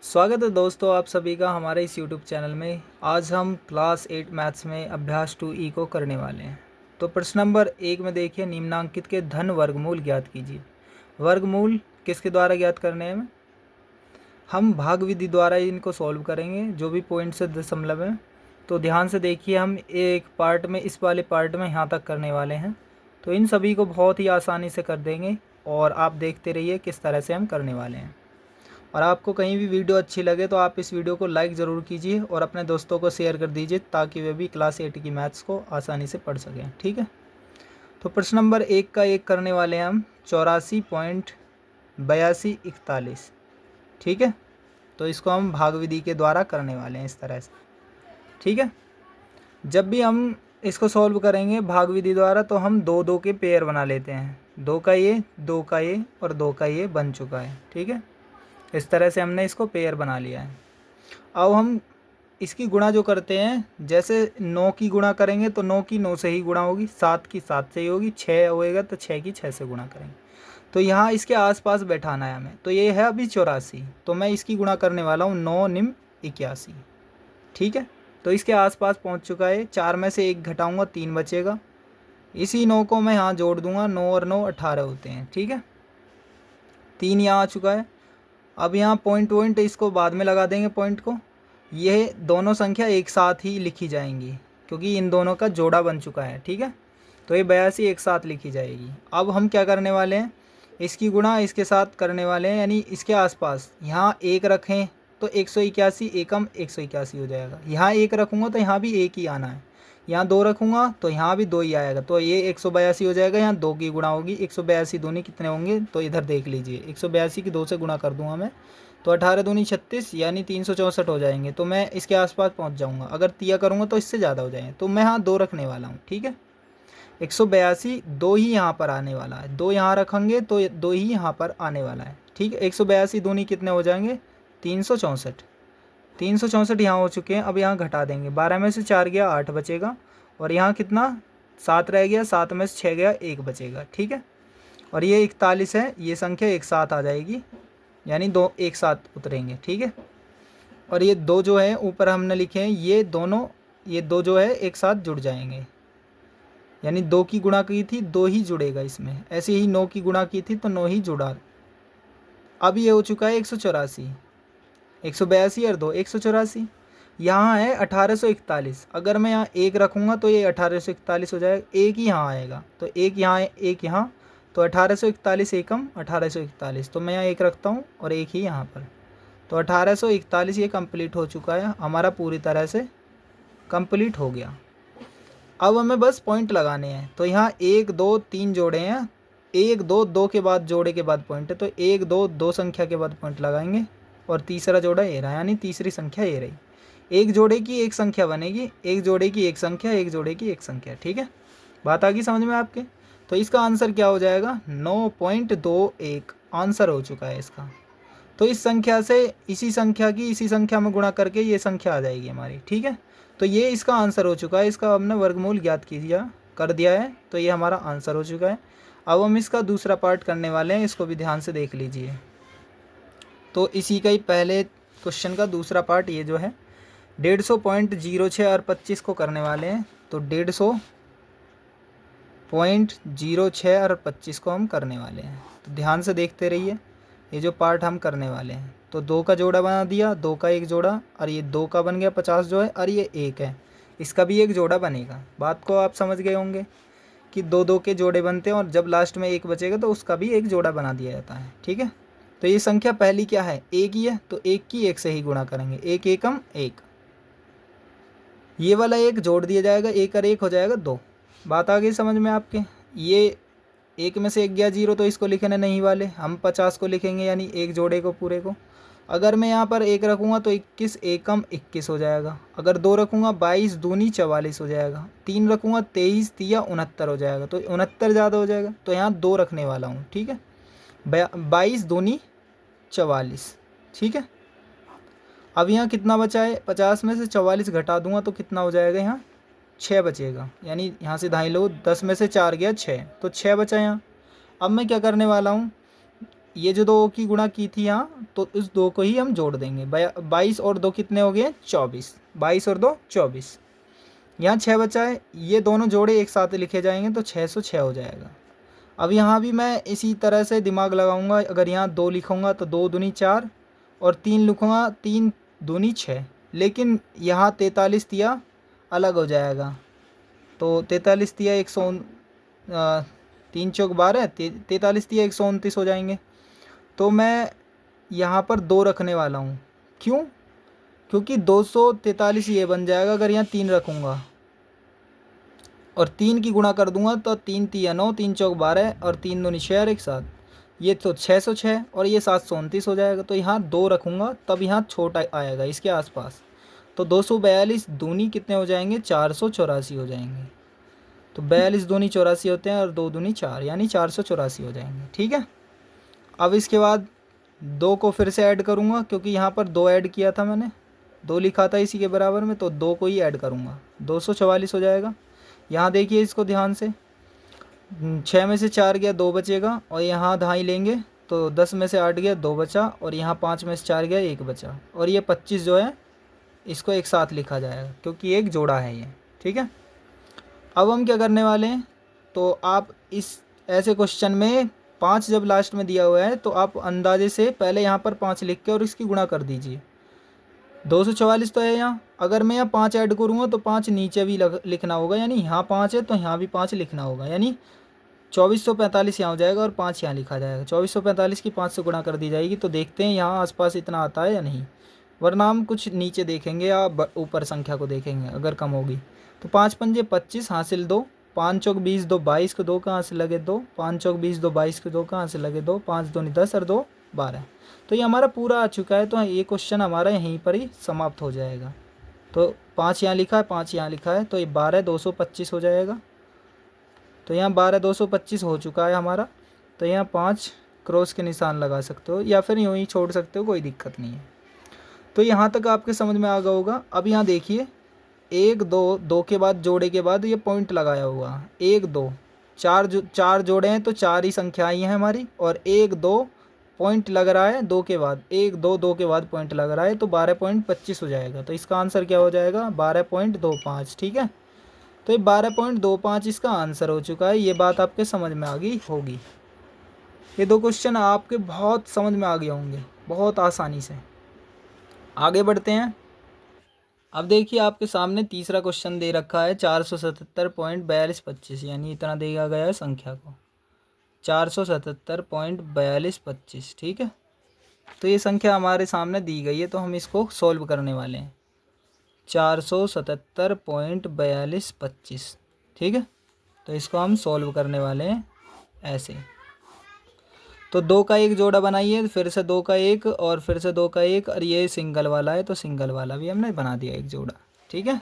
स्वागत है दोस्तों आप सभी का हमारे इस YouTube चैनल में। आज हम क्लास 8 मैथ्स में अभ्यास 2E को करने वाले हैं। तो प्रश्न नंबर 1 में देखिए, निम्नांकित के धन वर्गमूल ज्ञात कीजिए। वर्गमूल किसके द्वारा ज्ञात करने हैं? हम भाग विधि द्वारा इनको सॉल्व करेंगे, जो भी पॉइंट से दशमलव है। तो ध्यान से देखिए, हम एक पार्ट में, इस वाले पार्ट में यहाँ तक करने वाले हैं। तो इन सभी को बहुत ही आसानी से कर देंगे और आप देखते रहिए किस तरह से हम करने वाले हैं। और आपको कहीं भी वीडियो अच्छी लगे तो आप इस वीडियो को लाइक ज़रूर कीजिए और अपने दोस्तों को शेयर कर दीजिए, ताकि वे भी क्लास 8 की मैथ्स को आसानी से पढ़ सकें। ठीक है, तो प्रश्न नंबर 1 का 1 करने वाले हैं हम 84.8241। ठीक है, तो इसको हम भाग विधि के द्वारा करने वाले हैं इस तरह से। ठीक है, जब भी हम इसको सॉल्व करेंगे भाग विधि द्वारा तो हम दो दो के पेयर बना लेते हैं। 2 का ये, 2 का ये और 2 का ये बन चुका है। ठीक है, इस तरह से हमने इसको पेयर बना लिया है। अब हम इसकी गुणा जो करते हैं, जैसे 9 की गुणा करेंगे तो 9 की 9 से ही गुणा होगी, 7 की 7 से ही होगी, 6 होएगा तो 6 की 6 से गुणा करेंगे। तो यहाँ इसके आसपास बैठाना है हमें। तो ये है अभी 84, तो मैं इसकी गुणा करने वाला हूँ 9 निम 81। ठीक है, तो इसके आसपास पहुँच चुका है। 4 में से 1 घटाऊँगा, 3 बचेगा। इसी 9 को मैं यहाँ जोड़ दूँगा, 9 और 9 18 होते हैं। ठीक है, 3 यहाँ आ चुका है। अब यहाँ पॉइंट इसको बाद में लगा देंगे पॉइंट को। ये दोनों संख्या एक साथ ही लिखी जाएंगी, क्योंकि इन दोनों का जोड़ा बन चुका है। ठीक है, तो ये 82 एक साथ लिखी जाएगी। अब हम क्या करने वाले हैं, इसकी गुणा इसके साथ करने वाले हैं, यानी इसके आसपास यहाँ 1 रखें तो 181 एकम 181 हो जाएगा। यहाँ 1 रखूँगा तो यहाँ भी 1 ही आना है। यहाँ 2 रखूँगा तो यहाँ भी 2 ही आएगा, तो ये 182 हो जाएगा। यहाँ 2 की गुणा होगी, 182 दूनी कितने होंगे, तो इधर देख लीजिए, 182 की 2 से गुणा कर दूंगा मैं, तो 18 दूनी 36 यानी 364 हो जाएंगे। तो मैं इसके आसपास पहुँच जाऊँगा। अगर तिया करूँगा तो इससे ज़्यादा हो जाएंगे, तो मैं यहाँ 2 रखने वाला हूँ। ठीक है, 182 2 ही यहाँ पर आने वाला है, 2 यहाँ रखेंगे तो 2 ही यहाँ पर आने वाला है। ठीक है, 182 दूनी कितने हो जाएंगे, 364। 364 यहाँ हो चुके हैं। अब यहाँ घटा देंगे, 12 में से 4 गया 8 बचेगा, और यहाँ कितना 7 रह गया, 7 में से 6 गया 1 बचेगा। ठीक है, और ये 41 है, ये संख्या एक साथ आ जाएगी, यानी 2 एक साथ उतरेंगे। ठीक है, और ये 2 जो है ऊपर हमने लिखे हैं, ये दोनों, ये 2 जो है एक साथ जुड़ जाएंगे, यानी 2 की गुणा की थी 2 ही जुड़ेगा इसमें। ऐसे ही 9 की गुणा की थी तो 9 ही जुड़ा। अब ये हो चुका है 184, 182 और 2 184। यहाँ है 1841। अगर मैं यहाँ 1 रखूँगा तो ये 1841 हो जाएगा। 1 ही यहाँ आएगा, तो 1 यहाँ है, 1 यहाँ, तो 1841 एकम 1841। तो मैं यहाँ 1 रखता हूँ और 1 ही यहाँ पर, तो 1841 ये कंप्लीट हो चुका है हमारा, पूरी तरह से कंप्लीट हो गया। अब हमें बस पॉइंट लगाने हैं। तो यहाँ 1 2 3 जोड़े हैं, 1 2 2 के बाद जोड़े के बाद पॉइंट है, तो 1 2 2 संख्या के बाद पॉइंट लगाएंगे, और तीसरा जोड़ा ये रहा, यानी तीसरी संख्या ये रही। एक जोड़े की एक संख्या बनेगी, एक जोड़े की एक संख्या, एक जोड़े की एक संख्या। ठीक है, बात आ गई समझ में आपके? तो इसका आंसर क्या हो जाएगा, 9.21 आंसर हो चुका है इसका। तो इस संख्या से इसी संख्या की इसी संख्या में गुणा करके ये संख्या आ जाएगी हमारी। ठीक है, तो ये इसका आंसर हो चुका है। इसका हमने वर्गमूल ज्ञात कर दिया है, तो ये हमारा आंसर हो चुका है। अब हम इसका दूसरा पार्ट करने वाले हैं, इसको भी ध्यान से देख लीजिए। तो इसी का ही पहले क्वेश्चन का दूसरा पार्ट ये जो है 150.06 और 25 को करने वाले हैं। तो 150.06 और 25 को हम करने वाले हैं, तो ध्यान से देखते रहिए ये जो पार्ट हम करने वाले हैं। तो 2 का जोड़ा बना दिया, 2 का एक जोड़ा, और ये 2 का बन गया 50 जो है, और ये 1 है, इसका भी एक जोड़ा बनेगा। बात को आप समझ गए होंगे कि 2 2 के जोड़े बनते हैं, और जब लास्ट में 1 बचेगा तो उसका भी एक जोड़ा बना दिया जाता है। ठीक है, तो ये संख्या पहली क्या है, 1 ही है, तो 1 की 1 से ही गुणा करेंगे, 1 एकम 1। ये वाला 1 जोड़ दिया जाएगा, 1 और 1 हो जाएगा 2। बात आ गई समझ में आपके? ये 1 में से 1 गया 0, तो इसको लिखने नहीं वाले, हम 50 को लिखेंगे, यानी एक जोड़े को पूरे को। अगर मैं यहाँ पर 1 रखूँगा तो 21 एकम 21 हो जाएगा। अगर 2 रखूँगा 22 दूनी 44 हो जाएगा। 3 रखूँगा 23 तिया 69 हो जाएगा, तो 69 ज़्यादा हो जाएगा, तो यहाँ 2 रखने वाला हूँ। ठीक है, 22 दूनी 44। ठीक है, अब यहाँ कितना बचा है, 50 में से 44 घटा दूंगा तो कितना हो जाएगा, यहाँ 6 बचेगा, यानी यहाँ से धाई लो, 10 में से 4 गया 6, तो 6 बचा यहाँ। अब मैं क्या करने वाला हूँ, ये जो 2 की गुणा की थी यहाँ, तो इस 2 को ही हम जोड़ देंगे। 22 और 2 कितने हो गए? 24। 22 और 2 24। यहाँ 6 बचा है, ये दोनों जोड़े एक साथ लिखे जाएंगे तो 606 हो जाएगा। अब यहाँ भी मैं इसी तरह से दिमाग लगाऊंगा। अगर यहाँ 2 लिखूँगा तो 2 दूनी 4 और 3 लिखूँगा 3 दूनी 6। लेकिन यहाँ 43 तिया अलग हो जाएगा। तो 43 तिया 3 चौक 12, 43 तिया 129 हो जाएंगे। तो मैं यहाँ पर 2 रखने वाला हूँ। क्यों? क्योंकि 243 ये बन जाएगा अगर यहाँ 3 रखूँगा और 3 की गुणा कर दूंगा तो 3 तिया 9, 3 चौक 12 और 3 दूनी 6 और एक साथ, ये तो 606 और ये 729 हो जाएगा। तो यहाँ 2 रखूँगा तब यहाँ छोटा आएगा इसके आसपास। तो 242 दूनी कितने हो जाएंगे? 484 हो जाएंगे। तो 42 दूनी 84 होते हैं और 2 दूनी 4, यानी 484 हो जाएंगे। ठीक है। अब इसके बाद 2 को फिर से ऐड करूँगा, क्योंकि यहाँ पर 2 ऐड किया था मैंने, 2 लिखा था इसी के बराबर में, तो 2 को ही ऐड करूँगा, 244 हो जाएगा। यहाँ देखिए इसको ध्यान से, 6 में से 4 गया 2 बचेगा और यहाँ ढाई लेंगे तो 10 में से 8 गया 2 बचा और यहाँ 5 में से 4 गया 1 बचा और ये 25 जो है इसको एक साथ लिखा जाएगा क्योंकि एक जोड़ा है ये। ठीक है। अब हम क्या करने वाले हैं, तो आप इस ऐसे क्वेश्चन में 5 जब लास्ट में दिया हुआ है तो आप अंदाजे से पहले यहाँ पर 5 लिख के और इसकी गुणा कर दीजिए। 244 तो है यहाँ, अगर मैं यहाँ 5 ऐड करूँगा तो 5 नीचे भी लिखना होगा, यानी यहाँ 5 है तो यहाँ भी 5 लिखना होगा, यानी 2445 यहाँ हो जाएगा और 5 यहाँ लिखा जाएगा। 2445 की 5 से गुणा कर दी जाएगी। तो देखते हैं यहाँ आसपास इतना आता है या नहीं, वरना हम कुछ नीचे देखेंगे या ऊपर संख्या को देखेंगे अगर कम होगी। तो 5 पंजे 25 हासिल 2, 5 चौक 20, 2 22 को 2 कहाँ से लगे 2, 5 चौक 20, 2 22 को 2 कहाँ से लगे 2, 5 दूनी 10 और 2 12। तो ये हमारा पूरा आ चुका है। तो ये क्वेश्चन हमारा यहीं पर ही समाप्त हो जाएगा। तो 5 यहाँ लिखा है, 5 यहाँ लिखा है, तो ये 12 225 हो जाएगा। तो यहाँ 12 225 हो चुका है हमारा। तो यहाँ 5 क्रॉस के निशान लगा सकते हो या फिर यूँ ही छोड़ सकते हो, कोई दिक्कत नहीं है। तो यहाँ तक आपके समझ में आ गया होगा। अब यहाँ देखिए 1 2 2 के बाद जोड़े के बाद ये पॉइंट लगाया हुआ 1 2 4 जोड़े हैं तो 4 ही संख्याएं हैं हमारी, और 1 2 पॉइंट लग रहा है 2 के बाद, 1 2 2 के बाद पॉइंट लग रहा है, तो 12.25 हो जाएगा। तो इसका आंसर क्या हो जाएगा? 12.25। ठीक है। तो ये 12.25 इसका आंसर हो चुका है। ये बात आपके समझ में आ गई होगी। ये 2 क्वेश्चन आपके बहुत समझ में आ गए होंगे बहुत आसानी से। आगे बढ़ते हैं। अब देखिए आपके सामने तीसरा क्वेश्चन दे रखा है 477.4225, यानी इतना दिया गया है संख्या को 477.4225। ठीक है। तो ये संख्या हमारे सामने दी गई है, तो हम इसको सॉल्व करने वाले हैं। 477.4225। ठीक है। तो इसको हम सॉल्व करने वाले हैं ऐसे। तो 2 का एक जोड़ा बनाइए, फिर से 2 का एक और फिर से 2 का एक, और ये सिंगल वाला है तो सिंगल वाला भी हमने बना दिया एक जोड़ा। ठीक है।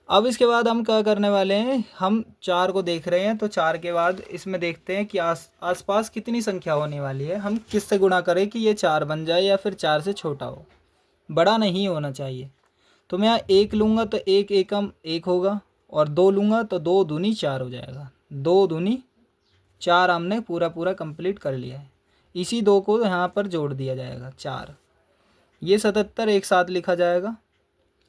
अब इसके बाद हम क्या करने वाले हैं, हम 4 को देख रहे हैं, तो 4 के बाद इसमें देखते हैं कि आसपास कितनी संख्या होने वाली है। हम किससे गुणा करें कि ये 4 बन जाए या फिर 4 से छोटा हो, बड़ा नहीं होना चाहिए। तो मैं यहाँ 1 लूँगा तो 1 एकम 1 होगा, और 2 लूँगा तो 2 दूनी 4 हो जाएगा। 2 दूनी 4 हमने पूरा कंप्लीट कर लिया है। इसी 2 को यहाँ पर जोड़ दिया जाएगा 4। ये 77 एक साथ लिखा जाएगा।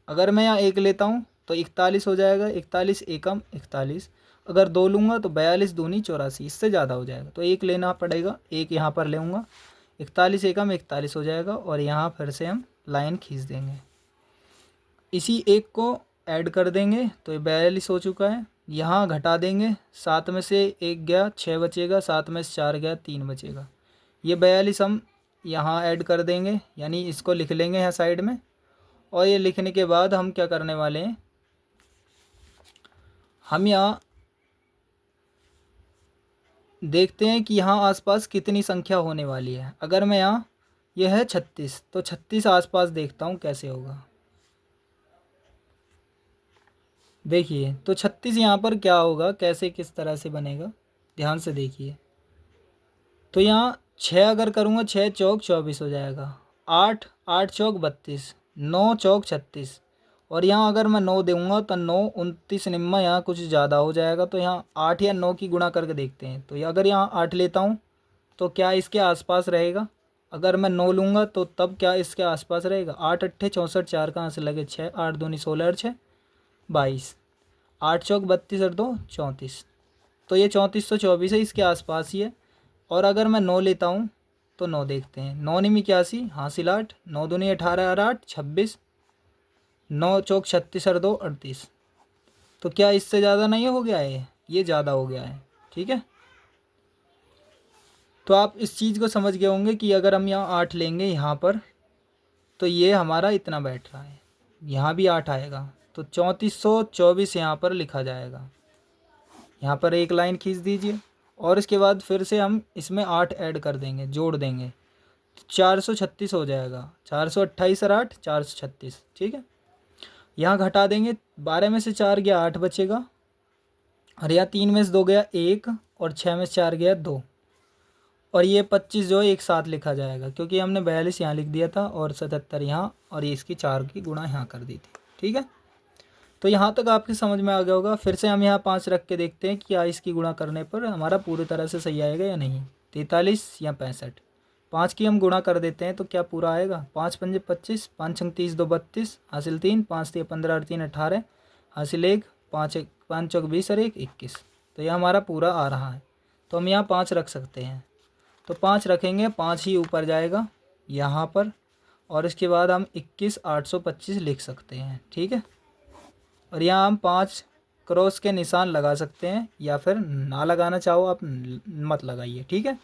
अगर मैं यहाँ 1 लेता हूँ तो 41 हो जाएगा। 41 एकम 41। अगर 2 लूँगा तो 42 दूनी 84, इससे ज़्यादा हो जाएगा तो 1 लेना पड़ेगा। 1 यहाँ पर लेऊँगा, 41 एकम 41 हो जाएगा, और यहाँ फिर से हम लाइन खींच देंगे। इसी 1 को ऐड कर देंगे तो ये 42 हो चुका है। यहाँ घटा देंगे, 7 में से 1 गया 6 बचेगा, 7 में से 4 गया 3 बचेगा। ये 42 हम यहाँ ऐड कर देंगे, यानी इसको लिख लेंगे यहाँ साइड में। और ये लिखने के बाद हम क्या करने वाले हैं, हम यहाँ देखते हैं कि यहाँ आसपास कितनी संख्या होने वाली है। अगर मैं यहाँ यह है 36, तो 36 आसपास देखता हूँ कैसे होगा। देखिए तो 36 यहाँ पर क्या होगा, कैसे किस तरह से बनेगा, ध्यान से देखिए। तो यहाँ 6 अगर करूँगा, 6 चौक 24 हो जाएगा, 8 8 चौक 32, 9 चौक 36, और यहाँ अगर मैं 9 दूँगा तो 9 29 निम्मा यहाँ कुछ ज़्यादा हो जाएगा। तो यहाँ 8 या 9 की गुणा करके देखते हैं। तो अगर यहाँ 8 लेता हूँ तो क्या इसके आसपास रहेगा? अगर मैं 9 लूँगा तो तब क्या इसके आसपास रहेगा? 8 अट्ठे 64, 4 कहाँ से लगे? 6, 8 दूनी 16 और 6 22, 8 चौक 32 और 2 34। तो ये 34 तो 24 है, इसके आसपास ही है। और अगर मैं 9 लेता हूँ तो 9 देखते हैं, 9 निमी 81 हासिल 8, 9 दूनी 18 और 8 26, 9 चौक 36 और 2 38। तो क्या इससे ज़्यादा नहीं हो गया है? ये ज़्यादा हो गया है। ठीक है, तो आप इस चीज़ को समझ गए होंगे कि अगर हम यहाँ 8 लेंगे यहाँ पर तो ये हमारा इतना बैठ रहा है, यहाँ भी 8 आएगा तो 3424 यहाँ पर लिखा जाएगा। यहाँ पर एक लाइन खींच दीजिए और इसके बाद फिर से हम इसमें 8 ऐड कर देंगे, जोड़ देंगे तो 436 हो जाएगा। 428 और 8 436। ठीक है, यहाँ घटा देंगे, 12 में से 4 गया 8 बचेगा, और यहाँ 3 में से 2 गया 1, और 6 में से 4 गया 2, और ये 25 जो है एक साथ लिखा जाएगा क्योंकि हमने 42 यहाँ लिख दिया था और 77 यहाँ, और ये इसकी 4 की गुणा यहाँ कर दी थी। ठीक है, तो यहाँ तक आपकी समझ में आ गया होगा। फिर से हम यहाँ 5 रख के देखते हैं कि क्या इसकी गुणा करने पर हमारा पूरी तरह से सही आएगा या नहीं। 43 या 65, 5 की हम गुणा कर देते हैं तो क्या पूरा आएगा? 5 पंजे 25, 5 छंग 30, 2 32, हासिल 3, 5 3 15 और 3 18, हासिल 1, 5 चौक 20 और 1 21। तो यह हमारा पूरा आ रहा है, तो हम यहाँ 5 रख सकते हैं। तो 5 रखेंगे, 5 ही ऊपर जाएगा यहाँ पर, और इसके बाद हम 21,825 लिख सकते हैं। ठीक है, और यहाँ हम 5 क्रॉस के निशान लगा सकते हैं, या फिर ना लगाना चाहो आप मत लगाइए। ठीक है,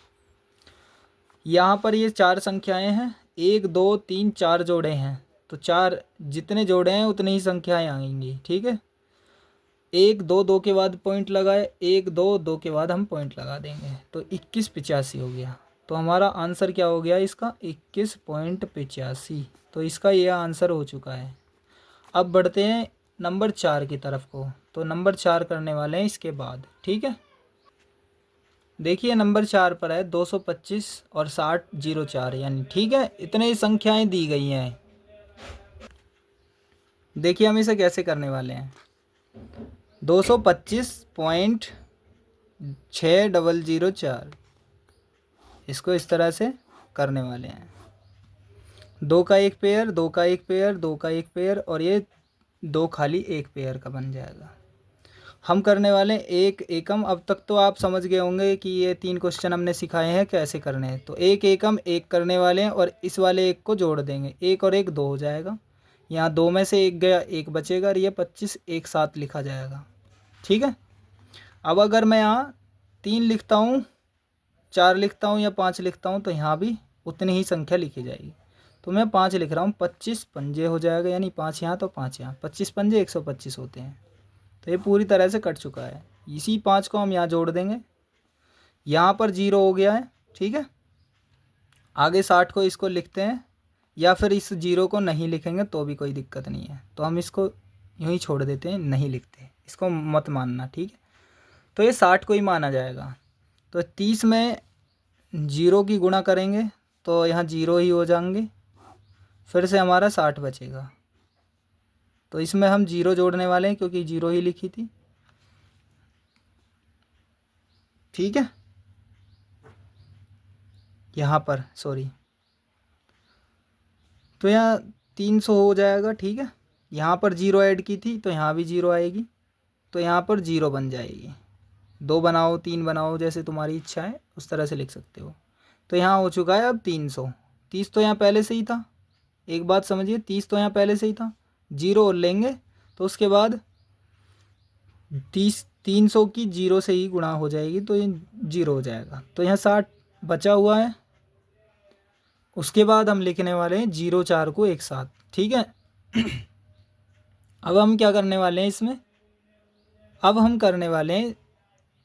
यहाँ पर ये 4 संख्याएं हैं, 1 2 3 4 जोड़े हैं, तो 4 जितने जोड़े हैं उतनी ही संख्याएं आएंगी। ठीक है, 1 2 2 के बाद पॉइंट लगाए, 1 2 2 के बाद हम पॉइंट लगा देंगे, तो 2185 हो गया। तो हमारा आंसर क्या हो गया इसका? 21.85। तो इसका यह आंसर हो चुका है। अब बढ़ते हैं नंबर 4 की तरफ को, तो नंबर 4 करने वाले हैं इसके बाद। ठीक है, देखिए नंबर 4 पर है 225 और 6004 यानी। ठीक है, इतने ही संख्याएं दी गई हैं। देखिए हम इसे कैसे करने वाले हैं। 225.6004 इसको इस तरह से करने वाले हैं। 2 का एक पेयर, 2 का एक पेयर, 2 का एक पेयर, और ये 2 खाली एक पेयर का बन जाएगा। हम करने वाले एक एकम। अब तक तो आप समझ गए होंगे कि ये 3 क्वेश्चन हमने सिखाए हैं कैसे करने हैं। तो एक एकम एक करने वाले हैं और इस वाले एक को जोड़ देंगे, 1 और 1 2 हो जाएगा। यहाँ 2 में से 1 गया, 1 बचेगा, और ये 25 एक साथ लिखा जाएगा। ठीक है, अब अगर मैं यहाँ 3 लिखता हूँ, 4 लिखता हूँ या 5 लिखता हूँ तो यहाँ भी उतनी ही संख्या लिखी जाएगी। तो मैं 5 लिख रहा हूँ, 25 पंजे हो जाएगा, यानी 5 यहाँ तो 5 यहाँ, 25 पंजे 125 होते हैं। तो ये पूरी तरह से कट चुका है। इसी 5 को हम यहाँ जोड़ देंगे, यहाँ पर 0 हो गया है। ठीक है, आगे 60 को इसको लिखते हैं, या फिर इस 0 को नहीं लिखेंगे तो भी कोई दिक्कत नहीं है, तो हम इसको यूँ ही छोड़ देते हैं, नहीं लिखते, इसको मत मानना। ठीक है, तो ये 60 को ही माना जाएगा। तो 30 में 0 की गुणा करेंगे तो यहाँ 0 ही हो जाएंगे, फिर से हमारा 60 बचेगा। तो इसमें हम 0 जोड़ने वाले हैं क्योंकि 0 ही लिखी थी। ठीक है, यहाँ पर सॉरी, तो यहाँ 300 हो जाएगा। ठीक है, यहाँ पर 0 ऐड की थी तो यहाँ भी 0 आएगी, तो यहाँ पर 0 बन जाएगी। 2 बनाओ 3 बनाओ, जैसे तुम्हारी इच्छा है उस तरह से लिख सकते हो। तो यहाँ हो चुका है अब 300। 30 तो यहाँ पहले से ही था, एक बात समझिए, 30 तो यहाँ पहले से ही था, 0 और लेंगे तो उसके बाद 300 की 0 से ही गुणा हो जाएगी, तो ये 0 हो जाएगा। तो यहाँ 60 बचा हुआ है, उसके बाद हम लिखने वाले हैं 0 4 को एक साथ। ठीक है, अब हम क्या करने वाले हैं इसमें, अब हम करने वाले हैं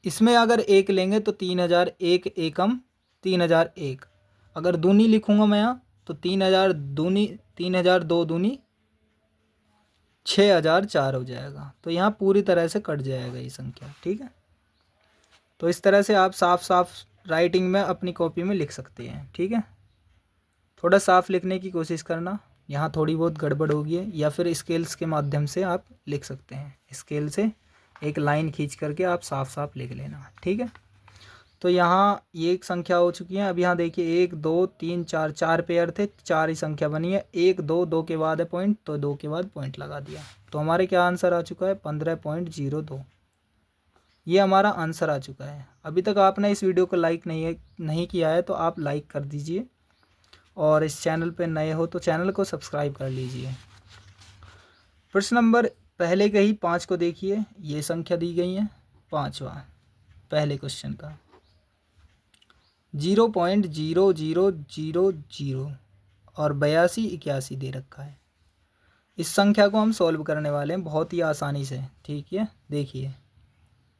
इसमें अगर 1 लेंगे तो 3001 एकम 3001। अगर दूनी लिखूंगा मैं यहाँ तो 3000 दूनी 3002 दूनी 6004 हो जाएगा। तो यहाँ पूरी तरह से कट जाएगा ये संख्या। ठीक है, तो इस तरह से आप साफ साफ राइटिंग में अपनी कॉपी में लिख सकते हैं। ठीक है, थोड़ा साफ लिखने की कोशिश करना, यहाँ थोड़ी बहुत गड़बड़ होगी है, या फिर स्केल्स के माध्यम से आप लिख सकते हैं। स्केल से एक लाइन खींच करके आप साफ साफ लिख लेना। ठीक है, तो यहाँ ये एक संख्या हो चुकी है। अब यहाँ देखिए 1 2 3 4, 4 पेयर थे, 4 ही संख्या बनी है। 1 2 2 के बाद है पॉइंट, तो 2 के बाद पॉइंट लगा दिया। तो हमारे क्या आंसर आ चुका है 15.02। ये हमारा आंसर आ चुका है। अभी तक आपने इस वीडियो को लाइक नहीं किया है तो आप लाइक कर दीजिए, और इस चैनल पे नए हो तो चैनल को सब्सक्राइब कर लीजिए। प्रश्न नंबर पहले के ही 5 को देखिए, ये संख्या दी गई है 5वां पहले क्वेश्चन का 0.0000 और 8281 दे रखा है। इस संख्या को हम सॉल्व करने वाले हैं बहुत ही आसानी से। ठीक है, देखिए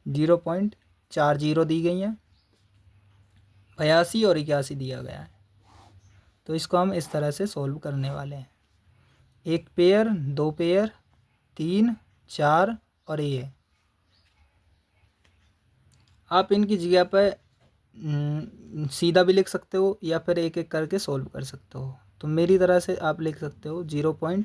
0.40 दी गई है, 82 और 81 दिया गया है। तो इसको हम इस तरह से सॉल्व करने वाले हैं। 1 पेयर, 2 पेयर, 3 4 और ये आप इनकी जगह पर सीधा भी लिख सकते हो या फिर एक एक करके सॉल्व कर सकते हो। तो मेरी तरह से आप लिख सकते हो 0.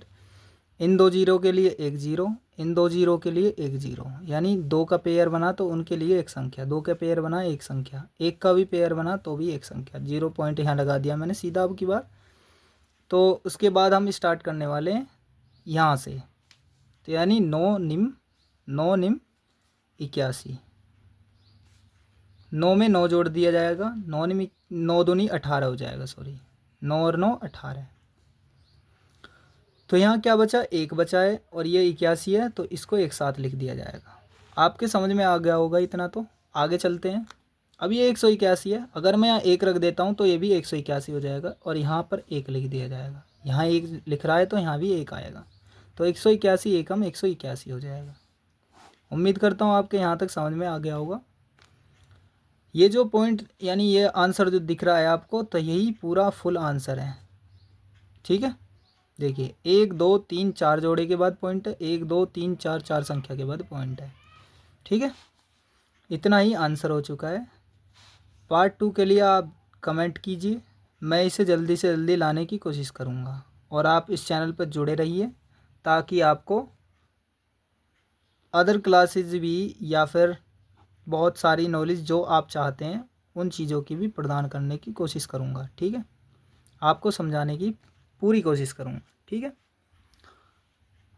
इन 2 जीरो के लिए 1 0, इन 2 जीरो के लिए 1 0, यानी 2 का पेयर बना तो उनके लिए एक संख्या, 2 का पेयर बना एक संख्या, 1 का भी पेयर बना तो भी एक संख्या। 0 पॉइंट यहाँ लगा दिया मैंने सीधा अब की बार। तो उसके बाद हम स्टार्ट करने वाले हैं यहाँ से। तो यानी 9 निम 81, 9 में 9 जोड़ दिया जाएगा, 9 दूनी 18 हो जाएगा, सॉरी 9 और 9 18। तो यहाँ क्या बचा, 1 बचा है और ये 81 है, तो इसको एक साथ लिख दिया जाएगा। आपके समझ में आ गया होगा इतना। तो आगे चलते हैं। अब ये 181 है, अगर मैं यहाँ 1 रख देता हूँ तो ये भी 181 हो जाएगा और यहाँ पर 1 लिख दिया जाएगा। यहाँ 1 लिख रहा है तो यहाँ भी 1 आएगा, तो 181 एकम 181 हो जाएगा। उम्मीद करता हूँ आपके यहाँ तक समझ में आ गया होगा। ये जो पॉइंट यानी ये आंसर जो दिख रहा है आपको, तो यही पूरा फुल आंसर है। ठीक है, देखिए 1 2 3 4 जोड़े के बाद पॉइंट है, 1 2 3 4 4 संख्या के बाद पॉइंट है। ठीक है, इतना ही आंसर हो चुका है। पार्ट 2 के लिए आप कमेंट कीजिए, मैं इसे जल्दी से जल्दी लाने की कोशिश करूँगा। और आप इस चैनल पर जुड़े रहिए ताकि आपको अदर क्लासेस भी या फिर बहुत सारी नॉलेज जो आप चाहते हैं उन चीज़ों की भी प्रदान करने की कोशिश करूँगा। ठीक है, आपको समझाने की पूरी कोशिश करूँगा। ठीक है,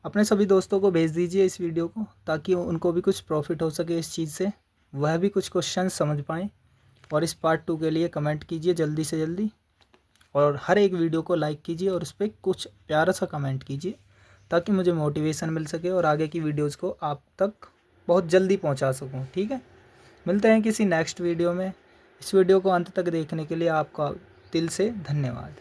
अपने सभी दोस्तों को भेज दीजिए इस वीडियो को ताकि उनको भी कुछ प्रॉफिट हो सके इस चीज़ से, वह भी कुछ क्वेश्चन समझ पाएँ। और इस पार्ट 2 के लिए कमेंट कीजिए जल्दी से जल्दी, और हर एक वीडियो को लाइक कीजिए और उस पर कुछ प्यारा सा कमेंट कीजिए ताकि मुझे मोटिवेशन मिल सके और आगे की वीडियोज़ को आप तक बहुत जल्दी पहुँचा सकूँ। ठीक है, मिलते हैं किसी नेक्स्ट वीडियो में। इस वीडियो को अंत तक देखने के लिए आपका दिल से धन्यवाद।